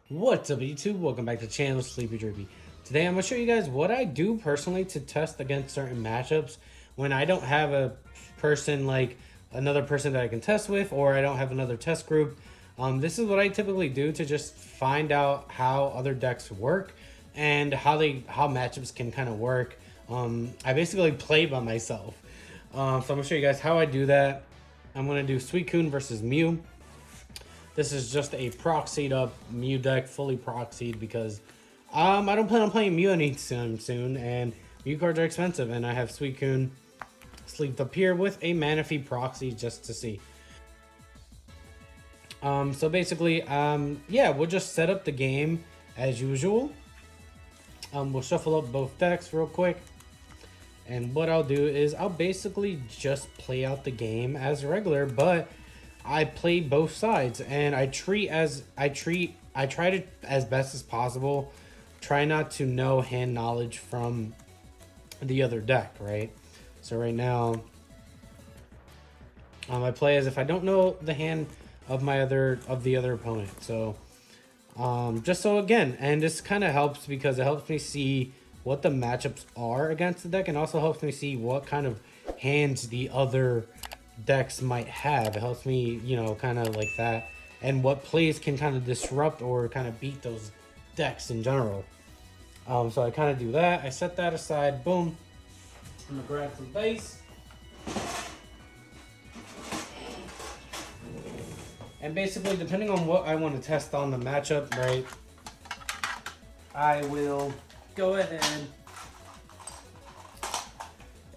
What's up YouTube? Welcome back to the channel Sleepy Droopy. Today I'm going to show you guys what I do personally to test against certain matchups when I don't have a person like another person that I can test with, or I don't have another test group. This is what I typically do to just find out how other decks work and how matchups can kind of work. I basically play by myself. So I'm going to show you guys how I do that. I'm going to do Suicune versus Mew. This is just a proxied up Mew deck, fully proxied, because I don't plan on playing Mew anytime soon, and Mew cards are expensive, and I have Suicune sleeved up here with a Manaphy proxy just to see. So basically, yeah, we'll just set up the game as usual. We'll shuffle up both decks real quick. And what I'll do is I'll basically just play out the game as regular, but I play both sides, and I try to, as best as possible, try not to know hand knowledge from the other deck, right? So right now, I play as if I don't know the hand of the other opponent. So just so again, and this kind of helps because it helps me see what the matchups are against the deck, and also helps me see what kind of hands the other decks might have. It helps me, you know, kind of like that, and what plays can kind of disrupt or kind of beat those decks in general. So I kind of do that. I set that aside. Boom. I'm gonna grab some base. And basically, depending on what I want to test on the matchup, right, I will go ahead.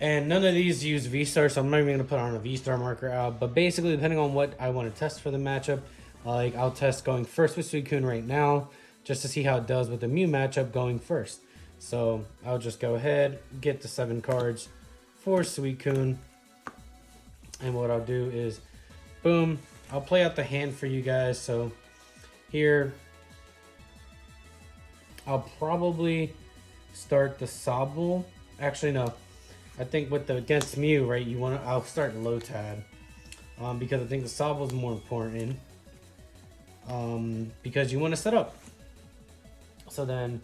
And none of these use V-Star, so I'm not even going to put on a V-Star marker out. But basically, depending on what I want to test for the matchup, like I'll test going first with Suicune right now, just to see how it does with the Mew matchup going first. So I'll just go ahead, get the 7 cards for Suicune. And what I'll do is, boom, I'll play out the hand for you guys. So here, I'll probably start the Sobble. Actually, no. I think with the against Mew, right, I'll start Lotad. Because I think the Sobble is more important. Because you want to set up. So then,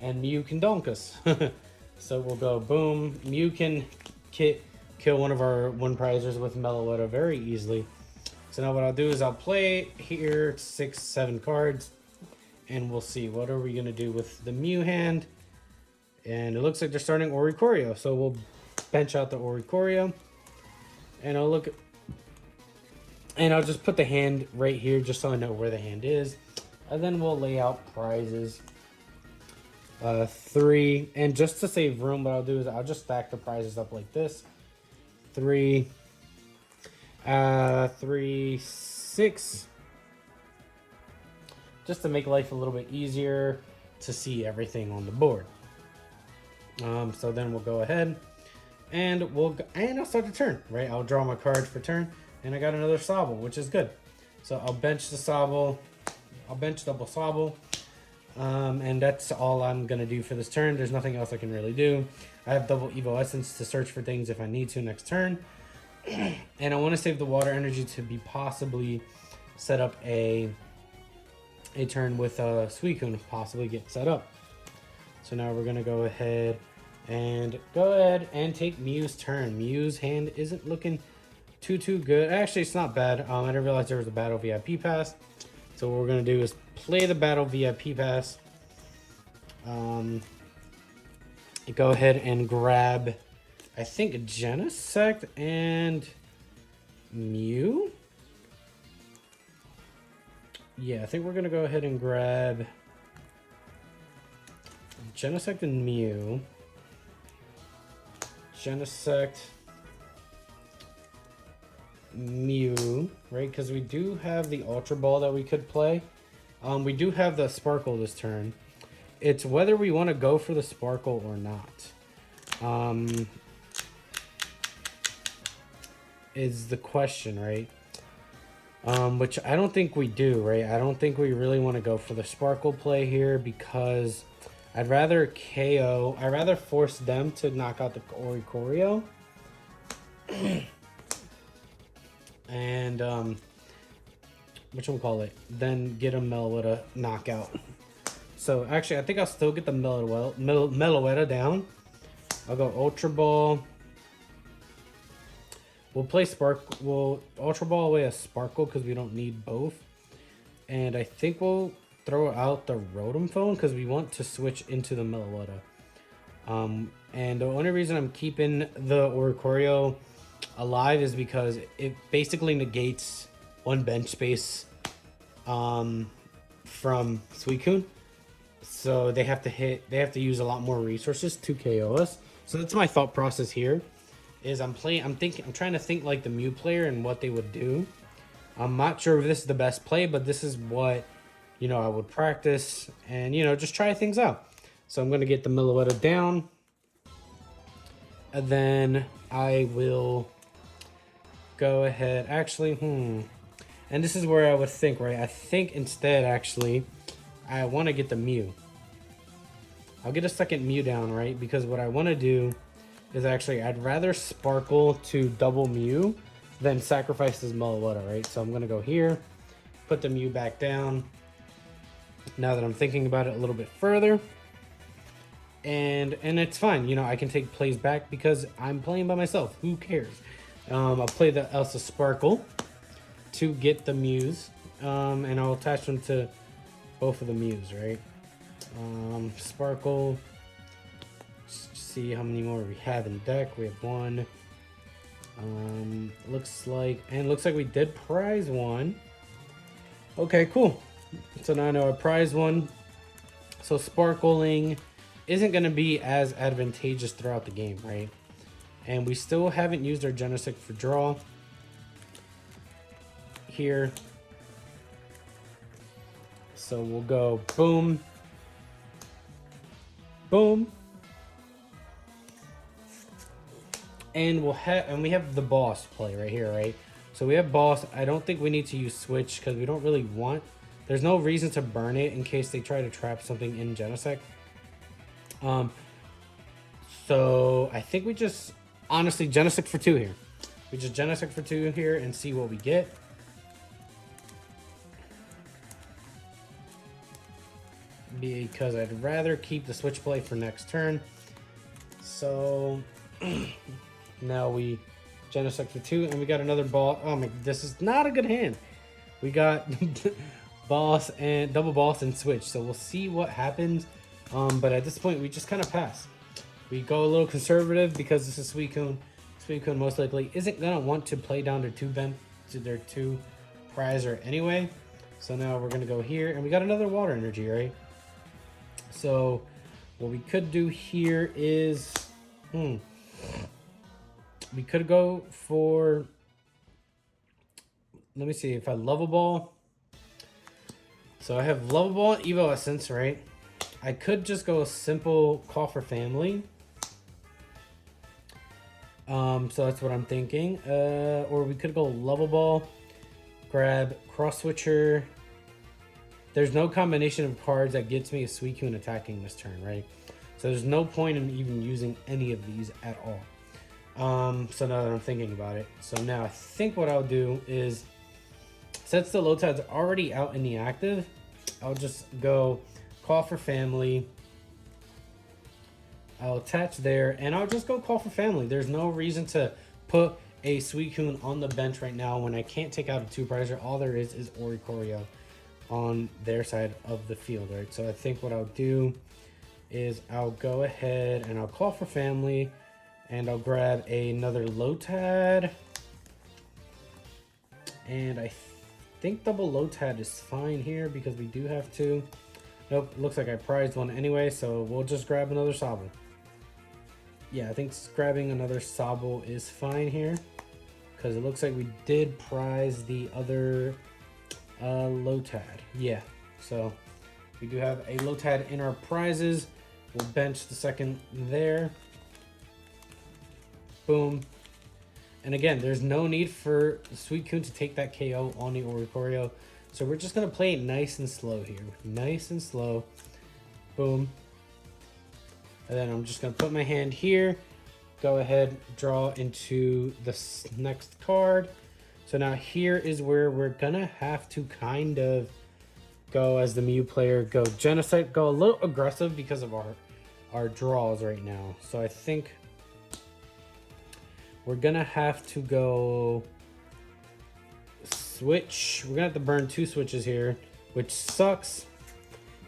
and Mew can donk us. So we'll go boom. Mew can kill one of our one prizers with Meloetta very easily. So now what I'll do is I'll play here 6, 7 cards. And we'll see what are we going to do with the Mew hand. And it looks like they're starting Oricorio. So we'll bench out the Oricorio. And I'll look. And I'll just put the hand right here just so I know where the hand is. And then we'll lay out prizes. 3. And just to save room, what I'll do is I'll just stack the prizes up like this. 3. 3, 6. Just to make life a little bit easier to see everything on the board. So then we'll go ahead and I'll start the turn, right? I'll draw my card for turn, and I got another Sobble, which is good. So I'll bench the Sobble. I'll bench double Sobble. And that's all I'm going to do for this turn. There's nothing else I can really do. I have double Evo Essence to search for things if I need to next turn. And I want to save the water energy to be possibly set up a turn with a Suicune, possibly get set up. So now we're going to go ahead and take Mew's turn. Mew's hand isn't looking too good. Actually, it's not bad. I didn't realize there was a Battle VIP pass. So what we're going to do is play the Battle VIP pass. Go ahead and grab, I think, Genesect and Mew. Yeah, I think we're going to go ahead and grab Genesect and Mew. Genesect, Mew, right? Because we do have the Ultra Ball that we could play. We do have the Sparkle this turn. It's whether we want to go for the Sparkle or not. Is the question, right? Which I don't think we do, right? I don't think we really want to go for the Sparkle play here because I'd rather force them to knock out the Oricorio. And whatchamacallit, then get a Meloetta knockout. So actually, I think I'll still get the Meloetta down. I'll go Ultra Ball. We'll play We'll Ultra Ball away a Sparkle because we don't need both. And I think we'll throw out the Rotom Phone because we want to switch into the Meloetta. And the only reason I'm keeping the Oricorio alive is because it basically negates one bench space from Suicune. So they have to use a lot more resources to KO us. So that's my thought process here. Is I'm trying to think like the Mew player and what they would do. I'm not sure if this is the best play, but this is what, I would practice and, just try things out. So I'm going to get the Meloetta down. And then I will go ahead. Actually, And this is where I would think, right? I think instead, actually, I want to get the Mew. I'll get a second Mew down, right? Because what I want to do is actually, I'd rather Sparkle to double Mew than sacrifice this Meloetta, right? So I'm going to go here, put the Mew back down. Now that I'm thinking about it a little bit further. And it's fine, I can take plays back because I'm playing by myself. Who cares? I'll play the Elsa Sparkle to get the Mews. And I'll attach them to both of the Mews, right? Sparkle. See how many more we have in deck. We have one. Looks like we did prize one. Okay, cool. So now I know I prize one. So sparkling isn't going to be as advantageous throughout the game, right? And we still haven't used our Genesect for draw here. So we'll go boom, boom. And we have the boss play right here, right? So we have boss. I don't think we need to use switch because we don't really want. There's no reason to burn it in case they try to trap something in Genesect. So I think we just honestly Genesect for 2 here. We just Genesect for 2 here and see what we get. Because I'd rather keep the switch play for next turn. So now we Genesect for 2 and we got another ball. Oh my, this is not a good hand. We got boss and double boss and switch. So we'll see what happens. But at this point, we just kind of pass. We go a little conservative because this is Suicune. Suicune most likely isn't gonna want to play down their 2 prizer anyway. So now we're gonna go here, and we got another water energy, right? So what we could do here is, we could go for. Let me see if I Level Ball. So I have Level Ball and Evo Essence, right? I could just go a simple call for family. So that's what I'm thinking. Or we could go Level Ball, grab Cross Switcher. There's no combination of cards that gets me a Suicune attacking this turn, right? So there's no point in even using any of these at all. So now that I'm thinking about it. So now I think what I'll do is, since the Lotad's already out in the active, I'll just go Call for Family. I'll attach there, and I'll just go Call for Family. There's no reason to put a Suicune on the bench right now when I can't take out a 2-prizer. All there is Oricorio on their side of the field, right? So I think what I'll do is I'll go ahead and I'll Call for Family, and I'll grab another Lotad. And I think double Lotad is fine here because we do have to. Nope, looks like I prized one anyway, so we'll just grab another Sobble. Yeah, I think grabbing another Sobble is fine here because it looks like we did prize the other Lotad. Yeah, so we do have a Lotad in our prizes. We'll bench the second there. Boom. And again, there's no need for Suicune to take that KO on the Oricorio. So we're just going to play it nice and slow here. Nice and slow. Boom. And then I'm just going to put my hand here. Go ahead, draw into the next card. So now here is where we're going to have to kind of go as the Mew player, go Genocide, go a little aggressive because of our draws right now. So I think we're gonna have to go switch. We're gonna have to burn 2 switches here, which sucks.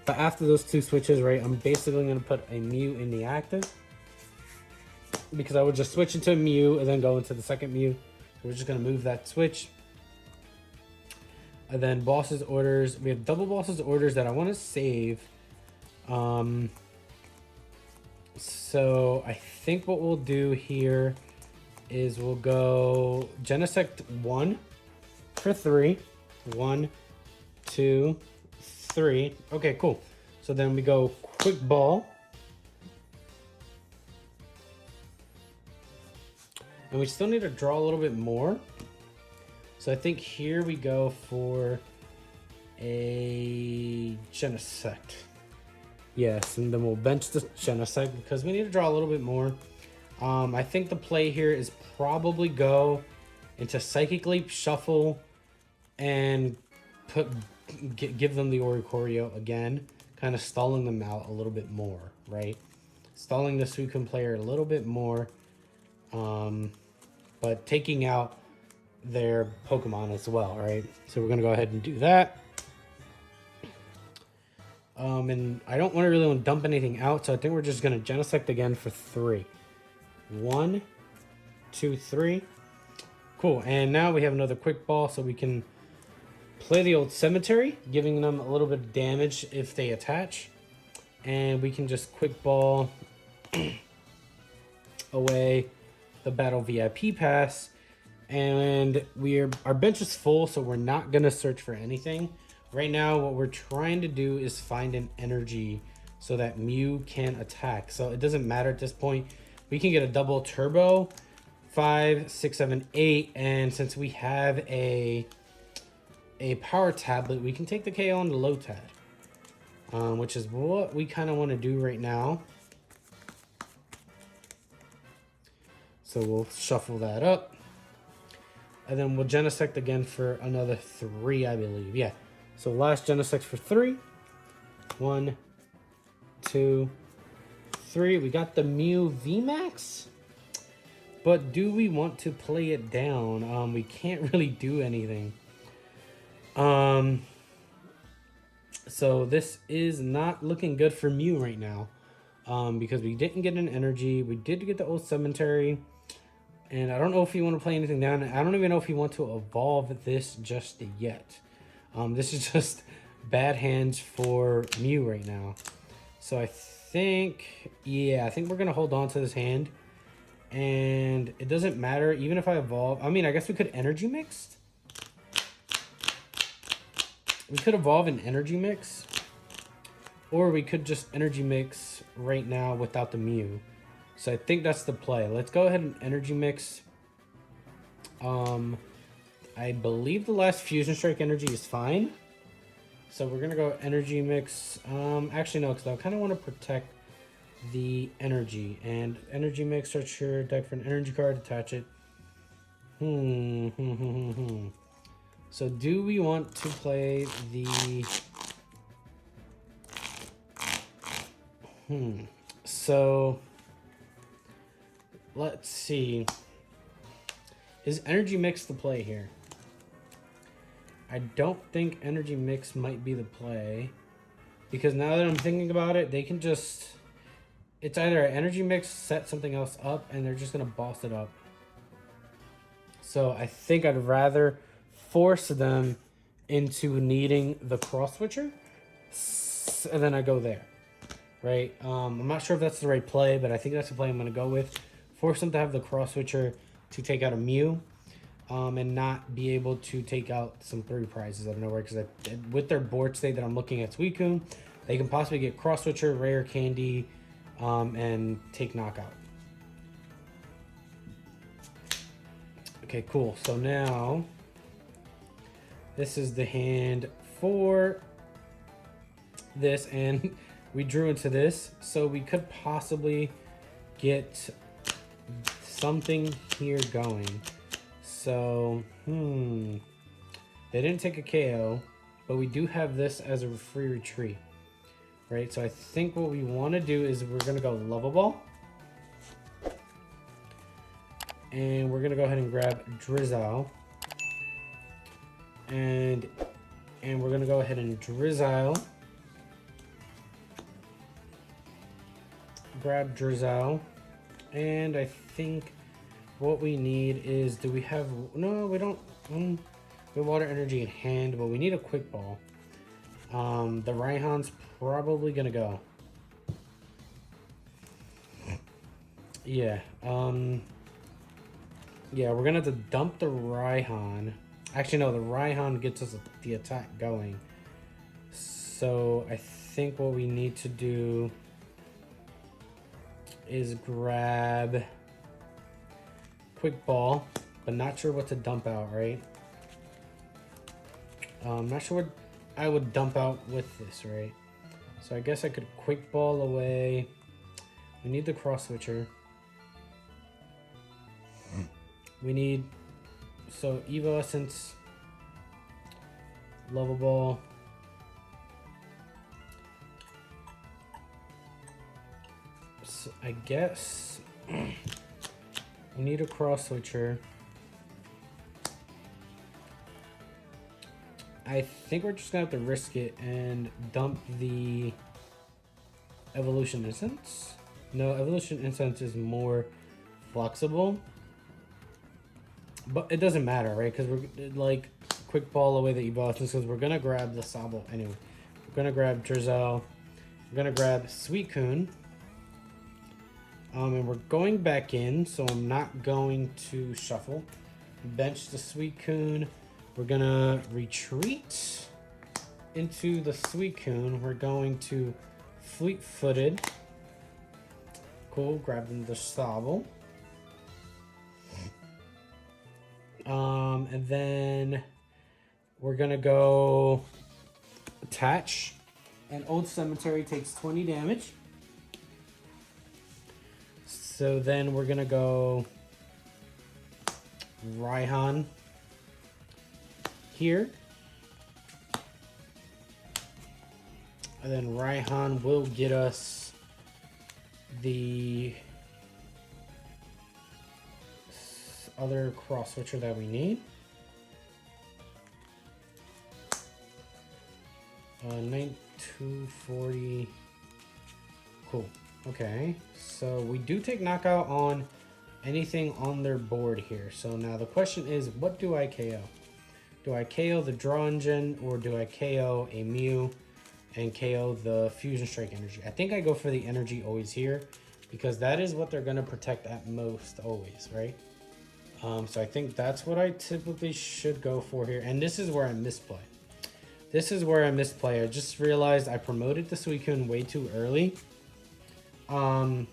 But after those 2 switches, right, I'm basically gonna put a Mew in the active, because I would just switch into a Mew and then go into the second Mew. So we're just gonna move that switch. And then boss's orders. We have double boss's orders that I want to save. So I think what we'll do here is we'll go Genesect 1 for 3. 1, 2, 3. Okay, cool. So then we go Quick Ball. And we still need to draw a little bit more. So I think here we go for a Genesect. Yes, and then we'll bench the Genesect because we need to draw a little bit more. I think the play here is probably go into Psychic Leap, Shuffle, and give them the Oricorio again, kind of stalling them out a little bit more, right? Stalling the Suicune player a little bit more, but taking out their Pokemon as well, right? So we're gonna go ahead and do that. And I don't really want to dump anything out, so I think we're just gonna Genesect again for 3. 1, 2, 3. Cool. And now we have another Quick Ball, so we can play the old Cemetery, giving them a little bit of damage if they attach, and we can just Quick Ball away the Battle VIP Pass. And our bench is full, so we're not gonna search for anything right now. What we're trying to do is find an energy so that Mew can attack. So it doesn't matter at this point. We can get a double turbo, 5, 6, 7, 8, and since we have a power tablet, we can take the KO on the Lotad, which is what we kind of want to do right now. So we'll shuffle that up. And then we'll Genesect again for another 3, I believe. Yeah. So last Genesect for 3. 1, 2, 3. We got the Mew VMAX. But do we want to play it down? We can't really do anything. So this is not looking good for Mew right now. Because we didn't get an energy. We did get the old Cemetery. And I don't know if you want to play anything down. I don't even know if you want to evolve this just yet. This is just bad hands for Mew right now. So I think, yeah, I think we're going to hold on to this hand. And it doesn't matter, even if I evolve. I mean, I guess we could Energy Mix. We could evolve an Energy Mix. Or we could just Energy Mix right now without the Mew. So I think that's the play. Let's go ahead and Energy Mix. I believe the last Fusion Strike energy is fine. So we're going to go Energy Mix. Actually, no, because I kind of want to protect the energy. And Energy Mix, search your deck for an energy card, attach it. So do we want to play the... So... Let's see. Is Energy Mix the play here? I don't think Energy Mix might be the play. Because now that I'm thinking about it, they can just... It's either an Energy Mix, set something else up, and they're just going to boss it up. So I think I'd rather force them into needing the Cross Switcher. And then I go there. Right? I'm not sure if that's the right play, but I think that's the play I'm going to go with. Force them to have the Cross Switcher to take out a Mew, and not be able to take out some 3 prizes out of nowhere. Because with their board state that I'm looking at Suicune, they can possibly get Cross Switcher, Rare Candy, and take Knockout. Okay, cool. So now, this is the hand for this, and we drew into this. So we could possibly get something here going. So, they didn't take a KO, but we do have this as a free retreat, right? So I think what we want to do is we're going to go Level Ball. And we're going to go ahead and grab Drizzile. And we're going to go ahead and Drizzile. Grab Drizzile. And I think what we need is, do we have, no, we don't, we have Water Energy in hand, but we need a Quick Ball. The Raihan's probably going to go. Yeah, yeah, we're gonna have to dump the Raihan. Actually, no, the Raihan gets us the attack going. So I think what we need to do is grab Quick Ball, but not sure what to dump out, right? Not sure what I would dump out with this, right? So I guess I could Quick Ball away. We need the Cross Switcher. We need, so Evo Essence, Level Ball, so I guess we need a Cross Switcher. I think we're just gonna have to risk it and dump the Evolution Essence. No, Evolution Essence is more flexible. But it doesn't matter, right? Because we're like Quick Ball away the Evo Essence because we're gonna grab the Sobble anyway. We're gonna grab Drizzile. We're gonna grab Suicune. And we're going back in, so I'm not going to shuffle. Bench the Suicune. We're gonna retreat into the Suicune. We're going to Fleet-Footed. Cool, grabbing the Sobble. And then we're gonna go attach. And Old Cemetery takes 20 damage. So then we're gonna go Raihan here. And then Raihan will get us the other Cross Switcher that we need. 9240. Cool. Okay. So we do take knockout on anything on their board here. So now the question is, what do I KO? Do I KO the Draw Engine or do I KO a Mew and KO the Fusion Strike Energy? I think I go for the energy always here because that is what they're going to protect at most always, right? So I think that's what I typically should go for here. And this is where I misplay. This is where I misplay. I just realized I promoted the Suicune way too early. But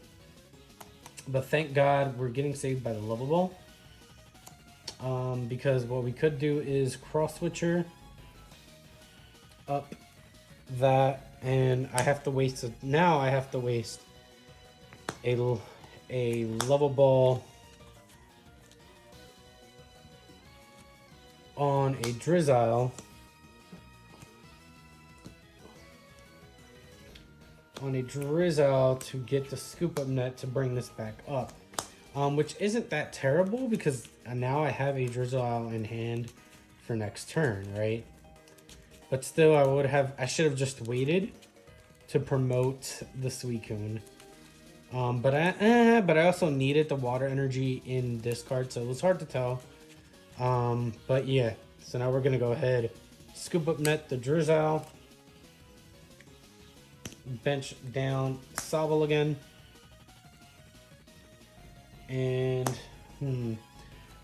thank God we're getting saved by the Level Ball. Because what we could do is Cross Switcher up that, and I have to waste now I have to waste a Level Ball on a Drizzile. To get the Scoop Up Net to bring this back up. Which isn't that terrible because now I have a Drizzile in hand for next turn, right? But still, I should have just waited to promote the Suicune. But I also needed the Water Energy in this card, so it was hard to tell. But yeah, so now we're gonna go ahead, Scoop Up Net the Drizzile, bench down Sobble again. And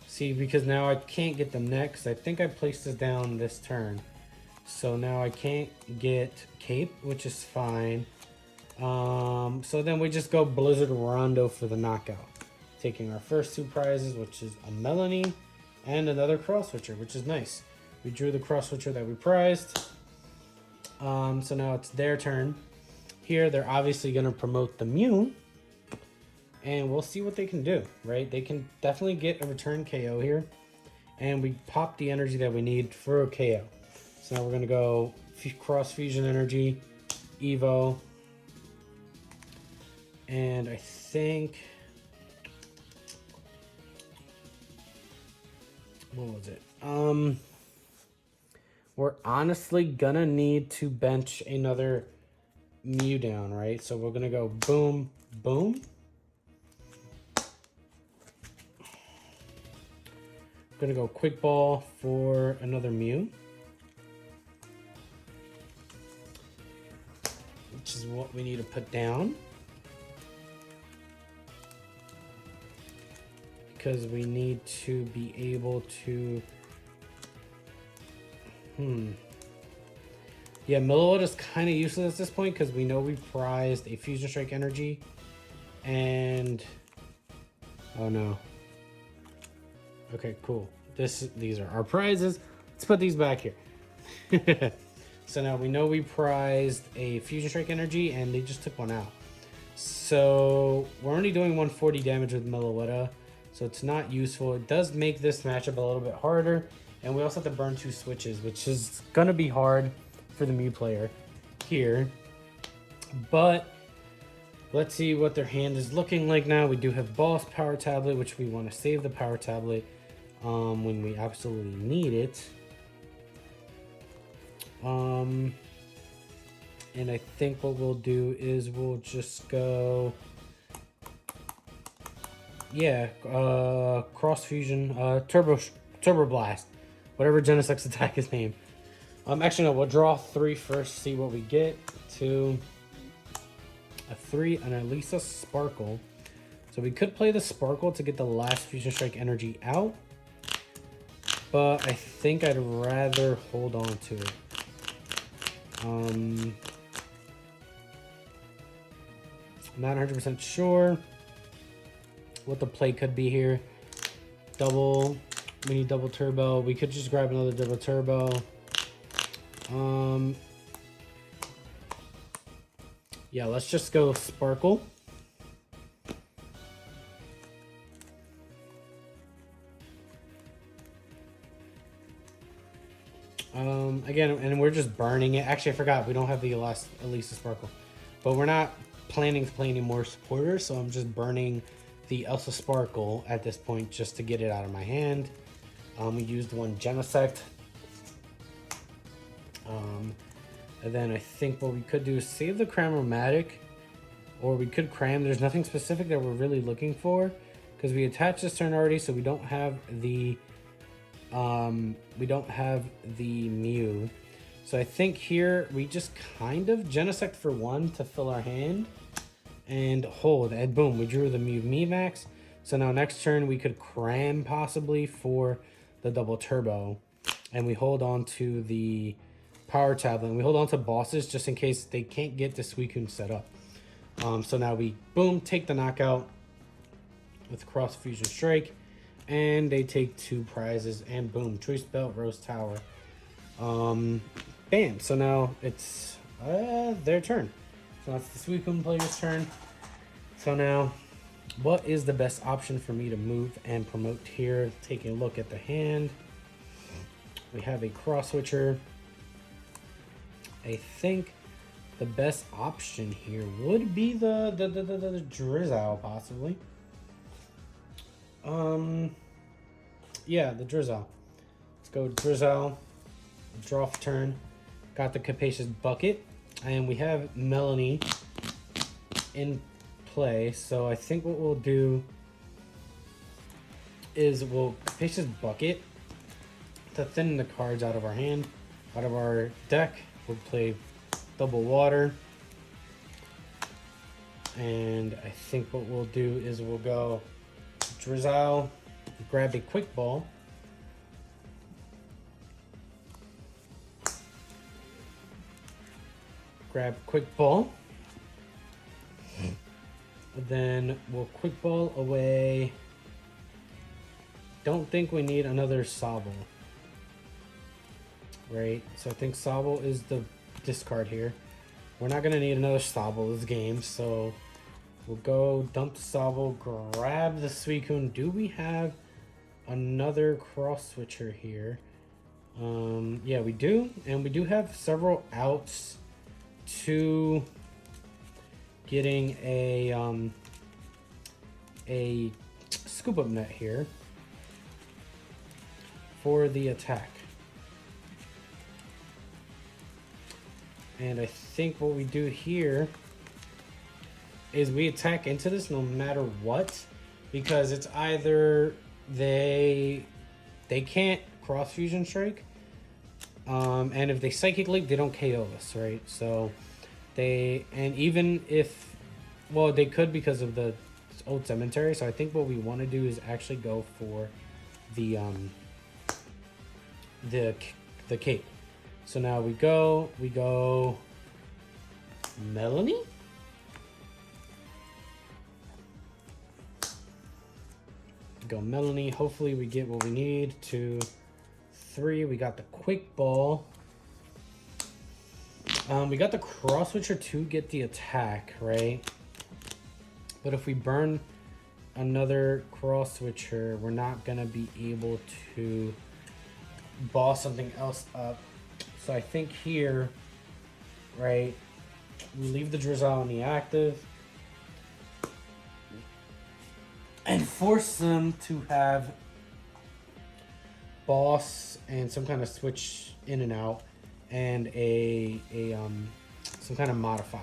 see, because now I can't get the next. I think I placed this down this turn, so now I can't get Cape, which is fine. So then we just go Blizzard Rondo for the knockout, taking our first two prizes, which is a Melanie and another Cross Switcher, which is nice. We drew the Cross Switcher that we prized. So now it's their turn. Here they're obviously going to promote the Mew. And we'll see what they can do, right? They can definitely get a return KO here. And we pop the energy that we need for a KO. So now we're gonna go cross fusion energy, Evo, and I think, what was it? We're honestly gonna need to bench another Mew down, right? So we're gonna go boom, boom. Gonna go quick ball for another Mew, which is what we need to put down because we need to be able to. Yeah, Milliwood is kind of useless at this point because we know we prized a Fusion Strike energy, and oh no. Okay, cool. These are our prizes. Let's put these back here. So now we know we prized a Fusion Strike energy, and they just took one out. So we're only doing 140 damage with Milliwood, so it's not useful. It does make this matchup a little bit harder. And we also have to burn 2 switches, which is going to be hard for the Mew player here. But let's see what their hand is looking like now. We do have Boss Power Tablet, which we want to save the Power Tablet when we absolutely need it. And I think what we'll do is we'll just go... Yeah, Cross Fusion, Turbo Blast. Whatever Genesec's attack is named. Actually, no, we'll draw 3 first, see what we get. 2, a 3, and at least a Sparkle. So we could play the Sparkle to get the last Fusion Strike energy out. But I think I'd rather hold on to it. Not 100% sure what the play could be here. We need double turbo. We could just grab another double turbo. Yeah, let's just go Sparkle. Again, and we're just burning it. Actually, I forgot. We don't have the Elisa Sparkle. But we're not planning to play any more supporters, so I'm just burning the Elsa Sparkle at this point just to get it out of my hand. We used one Genesect. And then I think what we could do is save the Cram-O-Matic, or we could cram. There's nothing specific that we're really looking for because we attached this turn already, so we don't have the Mew. So I think here we just kind of Genesect for 1 to fill our hand and hold, and boom, we drew the Mew Max. So now next turn we could cram possibly for the double turbo, and we hold on to the Power Tablet, and we hold on to bosses just in case they can't get the Suicune set up. So now we boom take the knockout with Cross Fusion Strike, and they take 2 prizes, and boom, Choice Belt, Rose Tower. Bam. So now it's their turn. So that's the Suicune player's turn. So now, what is the best option for me to move and promote here? Taking a look at the hand, we have a Cross Switcher. I think the best option here would be the Drizzle, possibly. Yeah, the Drizzle. Let's go Drizzle. Draw for turn. Got the Capacious Bucket, and we have Melanie in play. So I think what we'll do is we'll Capacious Bucket to thin the cards out of our hand, out of our deck. We'll play Double Water, and I think what we'll do is we'll go Drizzle, grab a Quick Ball, grab Quick Ball, then we'll Quick Ball away. Don't think we need another Sobble. Right, so I think Sobble is the discard here. We're not going to need another Sobble this game, so we'll go dump Sobble, grab the Suicune. Do we have another Cross Switcher here? Yeah, we do. And we do have several outs to getting a scoop up net here for the attack. And I think what we do here is we attack into this no matter what, because it's either they can't cross fusion strike, and if they psychic leap, they don't KO us, right? So and even if, well, they could because of the old cemetery. So I think what we want to do is actually go for the cape. So now we go Melanie. Go Melanie. Hopefully we get what we need. 2, 3. We got the quick ball. We got the cross switcher to get the attack, right? But if we burn another cross switcher, we're not gonna be able to boss something else up. So I think here, right, we leave the Drizzle in the active and force them to have boss and some kind of switch in and out and some kind of modifier,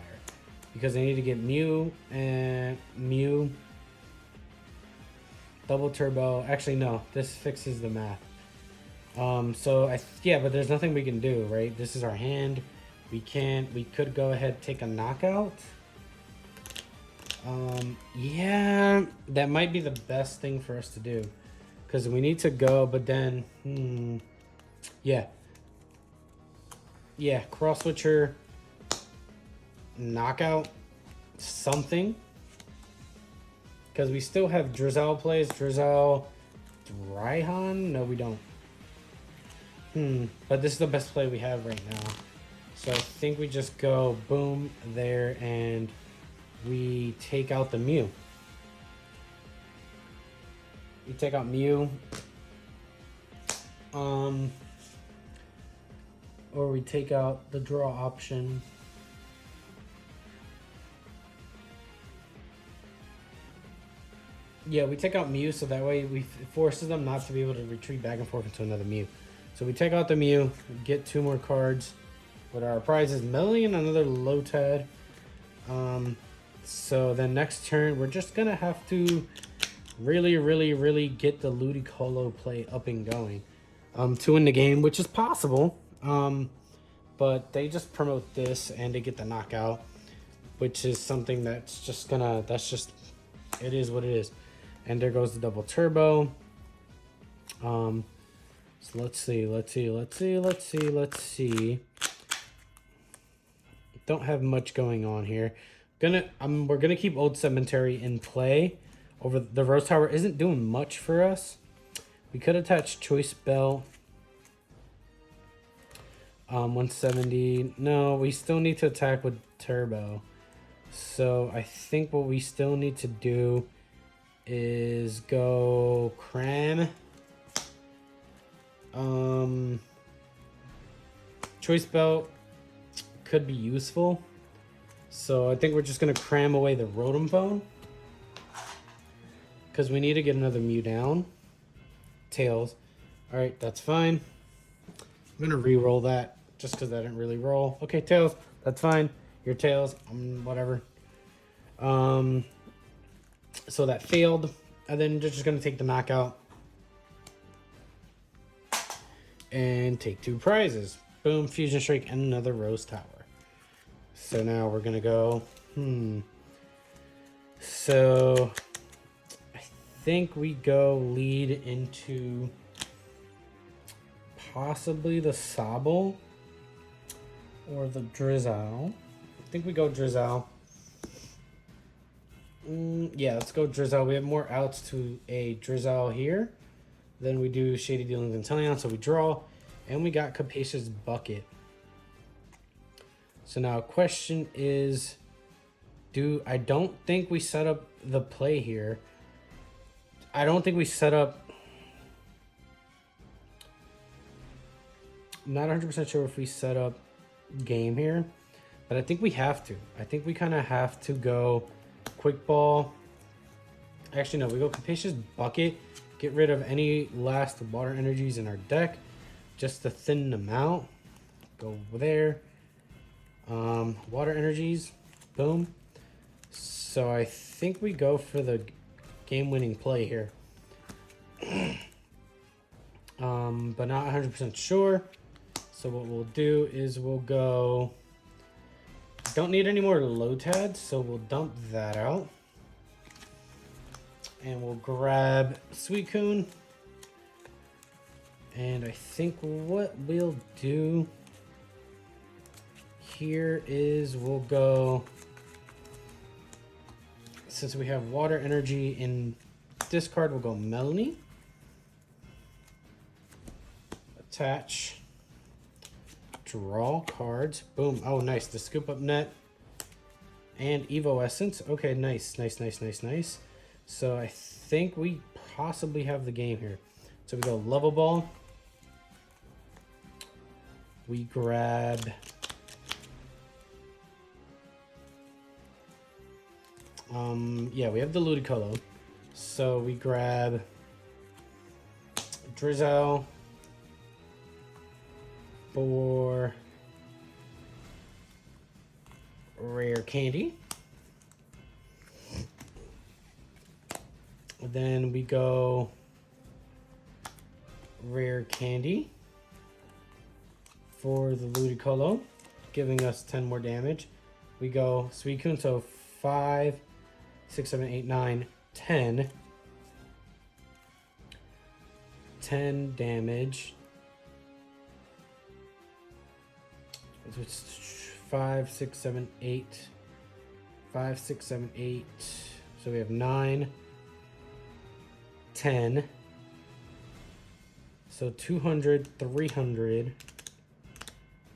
because they need to get Mew and Mew double turbo. Actually, no, this fixes the math. So yeah, but there's nothing we can do, right? This is our hand. We could go ahead, take a knockout. Yeah, that might be the best thing for us to do, because we need to go, but then, yeah, cross switcher, knockout, something, because we still have Drizzle plays. Drizzle, Raihan? No, we don't. But this is the best play we have right now. So I think we just go boom there and we take out the Mew. We take out Mew. Or we take out the draw option. Yeah, we take out Mew, so that way it forces them not to be able to retreat back and forth into another Mew. So we take out the Mew, get 2 more cards. But our prize is Melanie and another Lotad. So then next turn, we're just going to have to really get the Ludicolo play up and going to win the game, which is possible. But they just promote this and they get the knockout, which is something that's just it is what it is. And there goes the double turbo. So let's see. Don't have much going on here. We're gonna keep Old Cemetery in play. Over the Rose Tower isn't doing much for us. We could attach Choice Bell. 170. No, we still need to attack with Turbo. So I think what we still need to do is go Cram. Choice Belt could be useful. So I think we're just going to cram away the Rotom Bone, because we need to get another Mew down. Tails. Alright, that's fine. I'm going to re-roll that just because I didn't really roll. Okay, Tails. That's fine. Your Tails. Whatever. So that failed. And then just going to take the knockout. And take 2 prizes. Boom, Fusion Strike, and another Rose Tower. So now we're going to go, So I think we go lead into possibly the Sobble or the Drizzle. I think we go Drizzle. Yeah, let's go Drizzle. We have more outs to a Drizzle here. Then we do Shady Dealings and Teleon, so we draw. And we got Capacious Bucket. So now question is, I don't think we set up the play here. I don't think we set up... Not 100% sure if we set up game here, but I think we have to. I think we kind of have to go quick ball. Actually, no, we go Capacious Bucket. Get rid of any last water energies in our deck, just to thin them out. Go there. Water energies. Boom. So I think we go for the game-winning play here. But not 100% sure. So what we'll do is we'll go... Don't need any more Lotads, so we'll dump that out. And we'll grab Suicune. And I think what we'll do here is we'll go... Since we have water energy in discard, we'll go Melanie. Attach. Draw cards. Boom. Oh, nice. The Scoop Up Net. And Evo Essence. Okay, nice. Nice. So I think we possibly have the game here. So we go Level Ball. We grab... yeah, we have the Ludicolo. So we grab Drizzle for Rare Candy. Then we go Rare Candy for the Ludicolo, giving us 10 more damage. We go Suicune, so 5, 6, 7, 8, 9, 10. 10 damage. It's 5, 6, 7, 8. 5, 6, 7, 8. So we have 9, 10. So 200, 300.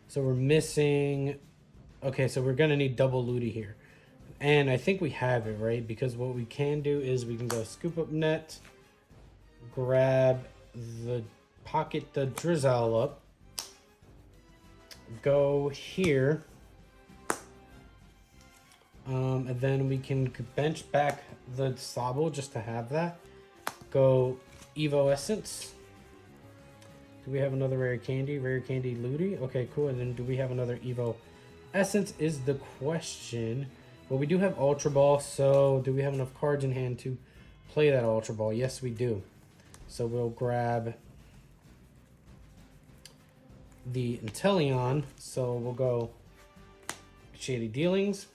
So we're missing... Okay, so we're going to need double Ludi here. And I think we have it, right? Because what we can do is we can go Scoop Up Net, grab the pocket the Drizzle up, go here, and then we can bench back the Sobble just to have that. Go Evo Essence. Do we have another Rare Candy? Rare Candy Ludi? Okay, cool. And then do we have another Evo Essence is the question. Well, we do have Ultra Ball, so do we have enough cards in hand to play that Ultra Ball? Yes, we do. So we'll grab the Inteleon. So we'll go Shady Dealings.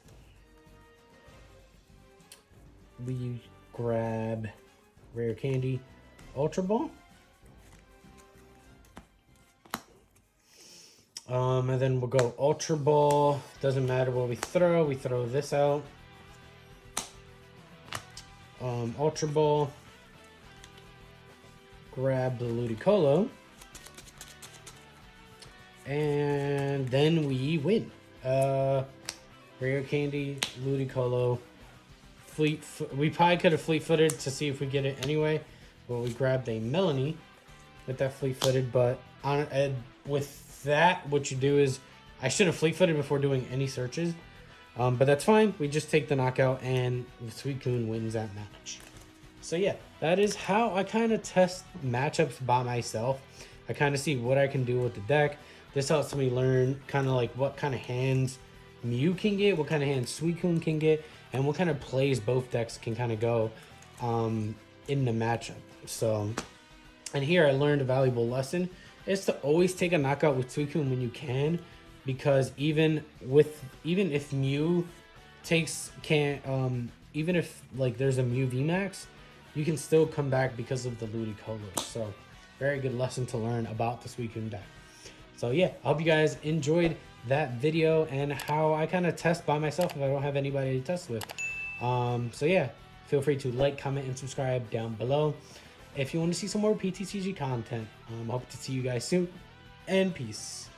We grab Rare Candy Ultra Ball. And then we'll go Ultra Ball. Doesn't matter what we throw this out. Ultra Ball. Grab the Ludicolo. And then we win. Rare Candy, Ludicolo. We probably could have fleet-footed to see if we get it anyway. Well, we grabbed a Melanie with that fleet-footed, but with that, what you do is, I should have fleet-footed before doing any searches, but that's fine. We just take the knockout, and Suicune wins that match. So yeah, that is how I kind of test matchups by myself. I kind of see what I can do with the deck. This helps me learn kind of like what kind of hands Mew can get, what kind of hands Suicune can get, and what kind of plays both decks can kind of go in the matchup. So, and here I learned a valuable lesson. Is to always take a knockout with Suicune when you can, because even if Mew even if like there's a Mew VMAX, you can still come back because of the Ludicolo. So very good lesson to learn about the Suicune deck. So yeah, I hope you guys enjoyed that video and how I kind of test by myself if I don't have anybody to test with. So yeah, feel free to like, comment, and subscribe down below if you want to see some more PTCG content. I hope to see you guys soon, and peace.